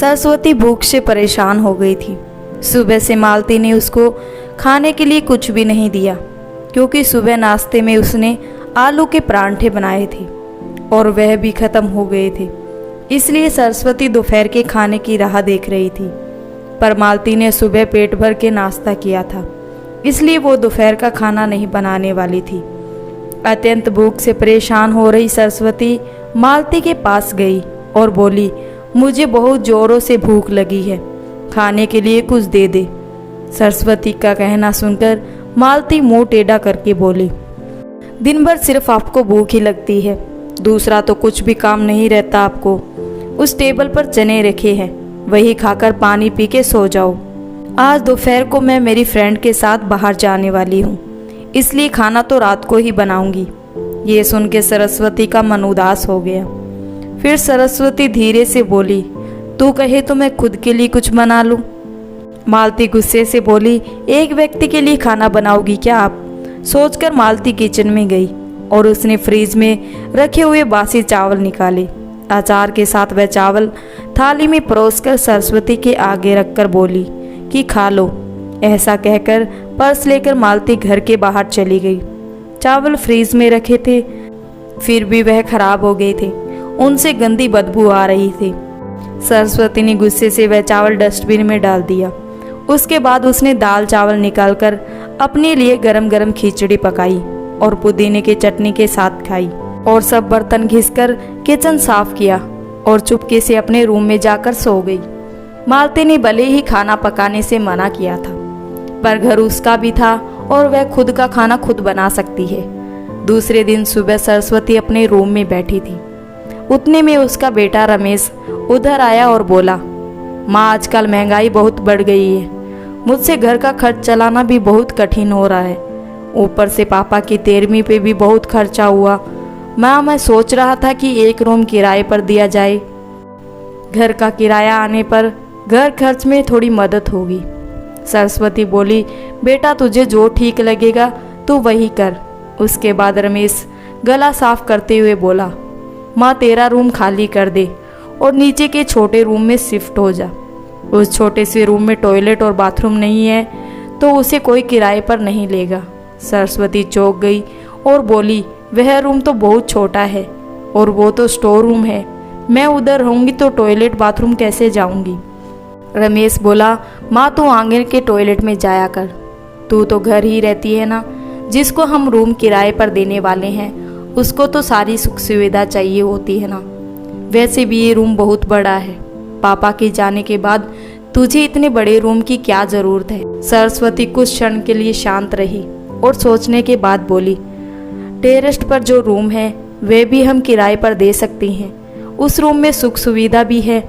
सरस्वती भूख से परेशान हो गई थी। सुबह से मालती ने उसको खाने के लिए कुछ भी नहीं दिया, क्योंकि सुबह नाश्ते में उसने आलू के परांठे बनाए थे और वह भी ख़त्म हो गए थे। इसलिए सरस्वती दोपहर के खाने की राह देख रही थी। पर मालती ने सुबह पेट भर के नाश्ता किया था, इसलिए वो दोपहर का खाना नहीं बनाने वाली थी। अत्यंत भूख से परेशान हो रही सरस्वती मालती के पास गई और बोली, मुझे बहुत ज़ोरों से भूख लगी है, खाने के लिए कुछ दे दे। सरस्वती का कहना सुनकर मालती मुंह टेढ़ा करके बोली, दिन भर सिर्फ आपको भूख ही लगती है, दूसरा तो कुछ भी काम नहीं रहता आपको। उस टेबल पर चने रखे हैं, वही खाकर पानी पी के सो जाओ। आज दोपहर को मैं मेरी फ्रेंड के साथ बाहर जाने वाली हूँ, इसलिए खाना तो रात को ही बनाऊंगी। ये सुन के सरस्वती का मन उदास हो गया। फिर सरस्वती धीरे से बोली, तू कहे तो मैं खुद के लिए कुछ बना लूँ। मालती गुस्से से बोली, एक व्यक्ति के लिए खाना बनाओगी क्या आप? सोचकर मालती किचन में गई और उसने फ्रिज में रखे हुए बासी चावल निकाले। अचार के साथ वह चावल थाली में परोसकर सरस्वती के आगे रखकर बोली कि खा लो। ऐसा कहकर पर्स लेकर मालती घर के बाहर चली गई। चावल फ्रीज में रखे थे, फिर भी वह खराब हो गए थे, उनसे गंदी बदबू आ रही थी। सरस्वती ने गुस्से से वह चावल डस्टबिन में डाल दिया। उसके बाद उसने दाल चावल निकालकर अपने लिए गरम गरम खिचड़ी पकाई और पुदीने की चटनी के साथ खाई और सब बर्तन घिसकर किचन साफ किया और चुपके से अपने रूम में जाकर सो गई। मालती ने भले ही खाना पकाने से मना किया था, पर घर उसका भी था और वह खुद का खाना खुद बना सकती है। दूसरे दिन सुबह सरस्वती अपने रूम में बैठी थी। उतने में उसका बेटा रमेश उधर आया और बोला, माँ आजकल महंगाई बहुत बढ़ गई है, मुझसे घर का खर्च चलाना भी बहुत कठिन हो रहा है। ऊपर से पापा की 13वीं पे भी बहुत खर्चा हुआ। माँ मैं सोच रहा था कि एक रूम किराए पर दिया जाए, घर का किराया आने पर घर खर्च में थोड़ी मदद होगी। सरस्वती बोली, बेटा तुझे जो ठीक लगेगा तू वही कर। उसके बाद रमेश गला साफ करते हुए बोला, माँ तेरा रूम खाली कर दे और नीचे के छोटे रूम में शिफ्ट हो जा। उस छोटे से रूम में टॉयलेट और बाथरूम नहीं है तो उसे कोई किराए पर नहीं लेगा। सरस्वती चौंक गई और बोली, वह रूम तो बहुत छोटा है और वो तो स्टोर रूम है, मैं उधर रहूँगी तो टॉयलेट बाथरूम कैसे जाऊँगी। रमेश बोला, माँ तू आंगन के टॉयलेट में जाया कर, तू तो घर ही रहती है ना। जिसको हम रूम किराए पर देने वाले हैं उसको तो सारी सुख सुविधा चाहिए होती है ना। वैसे भी ये रूम बहुत बड़ा है, पापा के जाने के बाद तुझे इतने बड़े रूम की क्या ज़रूरत है। सरस्वती कुछ क्षण के लिए शांत रही और सोचने के बाद बोली, टेरेस पर जो रूम है वह भी हम किराए पर दे सकती हैं, उस रूम में सुख सुविधा भी है।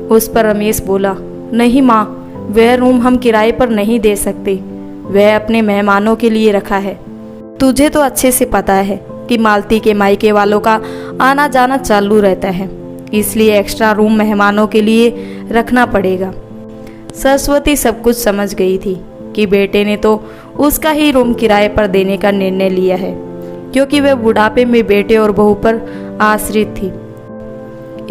उस पर रमेश बोला, नहीं माँ, वह रूम हम किराए पर नहीं दे सकते, वह अपने मेहमानों के लिए रखा है। तुझे तो अच्छे से पता है कि मालती के मायके वालों का आना जाना चालू रहता है, इसलिए एक्स्ट्रा रूम मेहमानों के लिए रखना पड़ेगा। सरस्वती सब कुछ समझ गई थी कि बेटे ने तो उसका ही रूम किराए पर देने का निर्णय लिया है, क्योंकि वह बुढ़ापे में बेटे और बहू पर आश्रित थी।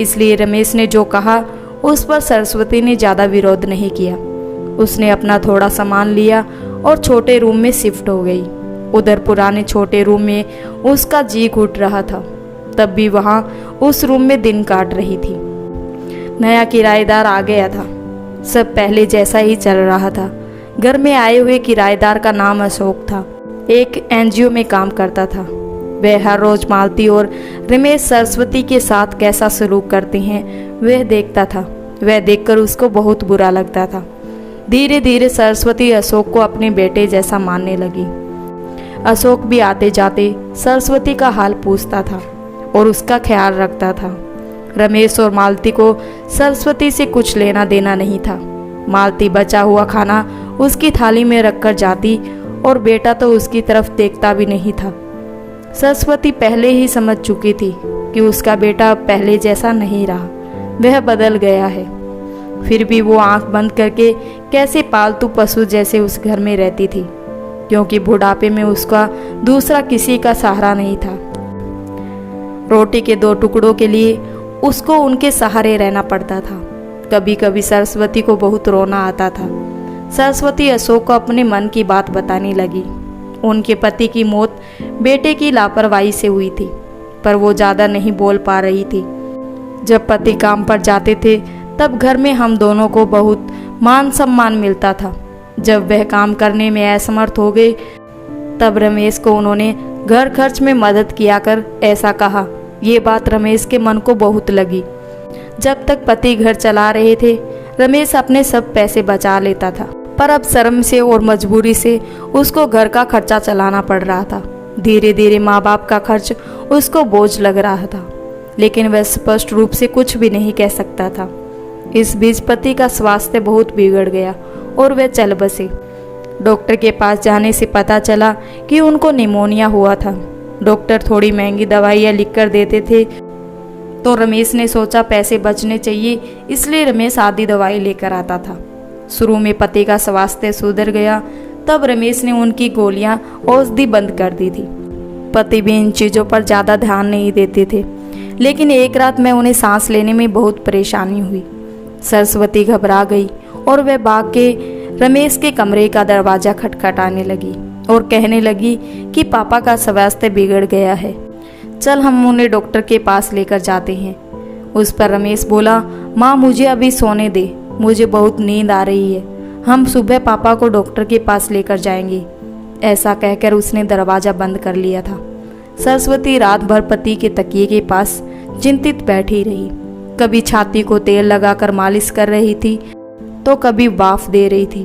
इसलिए रमेश ने जो कहा उस पर सरस्वती ने ज़्यादा विरोध नहीं किया। उसने अपना थोड़ा सामान लिया और छोटे रूम में शिफ्ट हो गई। उधर पुराने छोटे रूम में उसका जी घुट रहा था, तब भी वहाँ उस रूम में दिन काट रही थी। नया किराएदार आ गया था, सब पहले जैसा ही चल रहा था। घर में आए हुए किराएदार का नाम अशोक था, एक एनजीओ में काम करता था। वह हर रोज मालती और रमेश सरस्वती के साथ कैसा सलूक करते हैं वह देखता था। वह देखकर उसको बहुत बुरा लगता था। धीरे धीरे सरस्वती अशोक को अपने बेटे जैसा मानने लगी। अशोक भी आते जाते सरस्वती का हाल पूछता था और उसका ख्याल रखता था। रमेश और मालती को सरस्वती से कुछ लेना देना नहीं था। मालती बचा हुआ खाना उसकी थाली में रखकर जाती और बेटा तो उसकी तरफ देखता भी नहीं था। सरस्वती पहले ही समझ चुकी थी कि उसका बेटा अब पहले जैसा नहीं रहा, वह बदल गया है। फिर भी वो आंख बंद करके कैसे पालतू पशु जैसे उस घर में रहती थी, क्योंकि बुढ़ापे में उसका दूसरा किसी का सहारा नहीं था। रोटी के 2 टुकड़ों के लिए उसको उनके सहारे रहना पड़ता था। कभी कभी सरस्वती को बहुत रोना आता था। सरस्वती अशोक को अपने मन की बात बताने लगी। उनके पति की मौत बेटे की लापरवाही से हुई थी, पर वो ज़्यादा नहीं बोल पा रही थी। जब पति काम पर जाते थे तब घर में हम दोनों को बहुत मान सम्मान मिलता था। जब वह काम करने में असमर्थ हो गए तब रमेश को उन्होंने घर खर्च में मदद किया कर ऐसा कहा। ये बात रमेश के मन को बहुत लगी। जब तक पति घर चला रहे थे रमेश अपने सब पैसे बचा लेता था, पर अब शर्म से और मजबूरी से उसको घर का खर्चा चलाना पड़ रहा था। धीरे धीरे माँ बाप का खर्च उसको बोझ लग रहा था, लेकिन वह स्पष्ट रूप से कुछ भी नहीं कह सकता था। इस बीच पति का स्वास्थ्य बहुत बिगड़ गया और वे चल बसे। डॉक्टर के पास जाने से पता चला कि उनको निमोनिया हुआ था। डॉक्टर थोड़ी महंगी दवाइयाँ लिख कर देते थे, तो रमेश ने सोचा पैसे बचने चाहिए, इसलिए रमेश आधी दवाई लेकर आता था। शुरू में पति का स्वास्थ्य सुधर गया, तब रमेश ने उनकी गोलियां औषधि बंद कर दी थी। पति भी इन चीज़ों पर ज़्यादा ध्यान नहीं देते थे, लेकिन एक रात में उन्हें सांस लेने में बहुत परेशानी हुई। सरस्वती घबरा गई और वह भाग के रमेश के कमरे का दरवाज़ा खटखटाने लगी और कहने लगी कि पापा का स्वास्थ्य बिगड़ गया है, चल हम उन्हें डॉक्टर के पास लेकर जाते हैं। उस पर रमेश बोला, माँ मुझे अभी सोने दे, मुझे बहुत नींद आ रही है, हम सुबह पापा को डॉक्टर के पास लेकर जाएंगे। ऐसा कहकर उसने दरवाज़ा बंद कर लिया था। सरस्वती रात भर पति के तकिए के पास चिंतित बैठी रही। कभी छाती को तेल लगाकर मालिश कर रही थी तो कभी बाफ दे रही थी,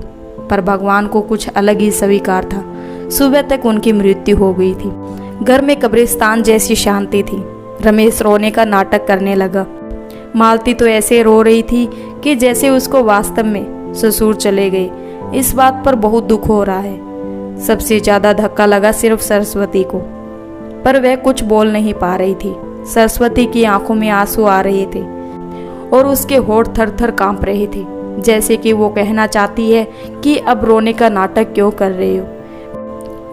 पर भगवान को कुछ अलग ही स्वीकार था। सुबह तक उनकी मृत्यु हो गई थी। घर में कब्रिस्तान जैसी शांति थी। रमेश रोने का नाटक करने लगा। मालती तो ऐसे रो रही थी कि जैसे उसको वास्तव में ससुर चले गए। इस बात पर बहुत दुख हो रहा है। सबसे ज़्यादा धक्का लगा सिर्फ सरस्वती को, पर वह कुछ बोल नहीं पा रही थी। सरस्वती की आंखों में आंसू आ रहे थे और उसके होंठ थर थर कांप रहे थे, जैसे कि वो कहना चाहती है कि अब रोने का नाटक क्यों कर रहे हो,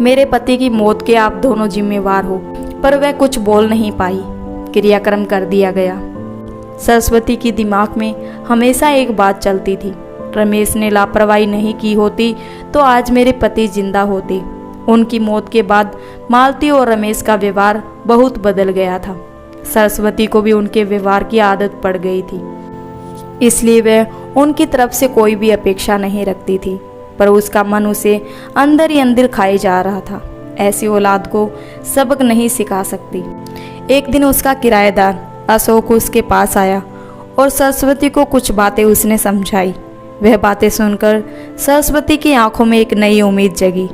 मेरे पति की मौत के आप दोनों जिम्मेवार हो। पर वह कुछ बोल नहीं पाई। क्रियाक्रम कर दिया गया। सरस्वती की दिमाग में हमेशा एक बात चलती थी, रमेश ने लापरवाही नहीं की होती तो आज मेरे पति जिंदा होते। उनकी मौत के बाद मालती और रमेश का व्यवहार बहुत बदल गया था। सरस्वती को भी उनके व्यवहार की आदत पड़ गई थी, इसलिए वह उनकी तरफ से कोई भी अपेक्षा नहीं रखती थी, पर उसका मन उसे अंदर ही अंदर खाए जा रहा था। ऐसी औलाद को सबक नहीं सिखा सकती। एक दिन उसका किराएदार अशोक उसके पास आया और सरस्वती को कुछ बातें उसने समझाई। वह बातें सुनकर सरस्वती की आंखों में एक नई उम्मीद जगी।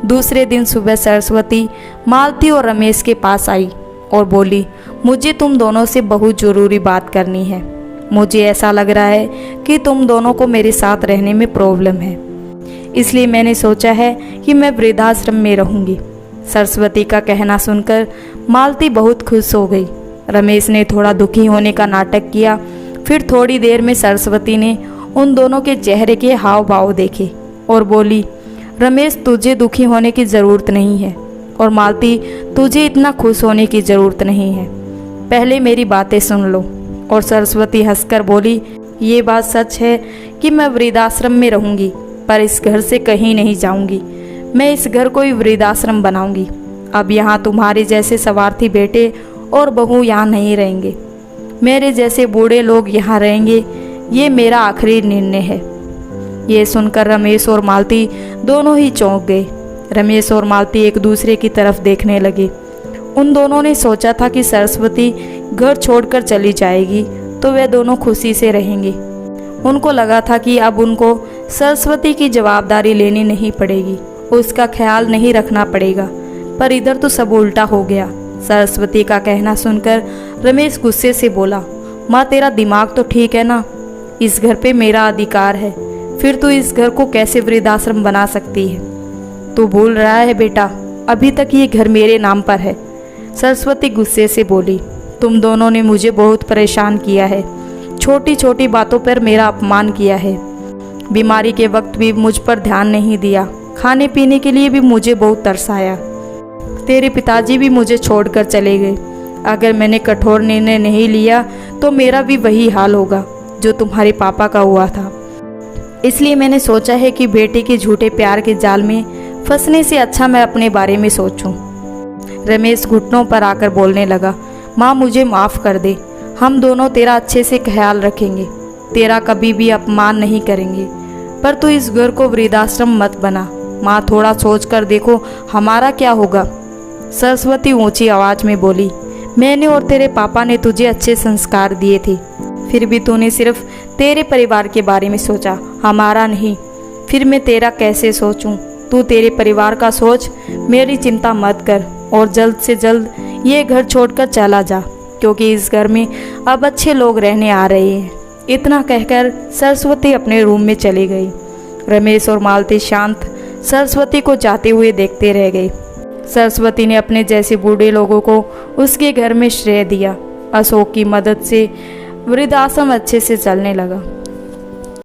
दूसरे दिन सुबह सरस्वती मालती और रमेश के पास आई और बोली, मुझे तुम दोनों से बहुत ज़रूरी बात करनी है। मुझे ऐसा लग रहा है कि तुम दोनों को मेरे साथ रहने में प्रॉब्लम है, इसलिए मैंने सोचा है कि मैं वृद्धाश्रम में रहूंगी। सरस्वती का कहना सुनकर मालती बहुत खुश हो गई। रमेश ने थोड़ा दुखी होने का नाटक किया। फिर थोड़ी देर में सरस्वती ने उन दोनों के चेहरे के हाव भाव देखे और बोली, रमेश तुझे दुखी होने की ज़रूरत नहीं है और मालती तुझे इतना खुश होने की ज़रूरत नहीं है, पहले मेरी बातें सुन लो। और सरस्वती हंसकर बोली, ये बात सच है कि मैं वृद्धाश्रम में रहूंगी, पर इस घर से कहीं नहीं जाऊंगी। मैं इस घर को ही वृद्धाश्रम बनाऊंगी। अब यहाँ तुम्हारे जैसे स्वार्थी बेटे और बहू यहाँ नहीं रहेंगे, मेरे जैसे बूढ़े लोग यहाँ रहेंगे। ये मेरा आखिरी निर्णय है। ये सुनकर रमेश और मालती दोनों ही चौंक गए। रमेश और मालती एक दूसरे की तरफ देखने लगे। उन दोनों ने सोचा था कि सरस्वती घर छोड़कर चली जाएगी तो वे दोनों खुशी से रहेंगे। उनको लगा था कि अब उनको सरस्वती की जवाबदारी लेनी नहीं पड़ेगी, उसका ख्याल नहीं रखना पड़ेगा, पर इधर तो सब उल्टा हो गया। सरस्वती का कहना सुनकर रमेश गुस्से से बोला, माँ तेरा दिमाग तो ठीक है ना, इस घर पे मेरा अधिकार है, फिर तू इस घर को कैसे वृद्धाश्रम बना सकती है? तू भूल रहा है बेटा, अभी तक ये घर मेरे नाम पर है। सरस्वती गुस्से से बोली, तुम दोनों ने मुझे बहुत परेशान किया है, छोटी छोटी बातों पर मेरा अपमान किया है, बीमारी के वक्त भी मुझ पर ध्यान नहीं दिया, खाने पीने के लिए भी मुझे बहुत तरसाया। तेरे पिताजी भी मुझे छोड़कर चले गए। अगर मैंने कठोर निर्णय नहीं लिया तो मेरा भी वही हाल होगा जो तुम्हारे पापा का हुआ था। इसलिए मैंने सोचा है कि बेटे के झूठे प्यार के जाल में फंसने से अच्छा मैं अपने बारे में सोचूं। रमेश घुटनों पर आकर बोलने लगा, माँ मुझे माफ़ कर दे, हम दोनों तेरा अच्छे से ख्याल रखेंगे, तेरा कभी भी अपमान नहीं करेंगे, पर तू इस घर को वृद्धाश्रम मत बना। माँ थोड़ा सोच कर देखो हमारा क्या होगा। सरस्वती ऊंची आवाज़ में बोली, मैंने और तेरे पापा ने तुझे अच्छे संस्कार दिए थे, फिर भी तूने सिर्फ तेरे परिवार के बारे में सोचा, हमारा नहीं। फिर मैं तेरा कैसे सोचूं? तू तेरे परिवार का सोच, मेरी चिंता मत कर और जल्द से जल्द ये घर छोड़कर चला जा, क्योंकि इस घर में अब अच्छे लोग रहने आ रहे हैं। इतना कहकर सरस्वती अपने रूम में चली गई। रमेश और मालती शांत सरस्वती को जाते हुए देखते रह गए। सरस्वती ने अपने जैसे बूढ़े लोगों को उसके घर में श्रेय दिया। अशोक की मदद से वृद्धाश्रम अच्छे से चलने लगा।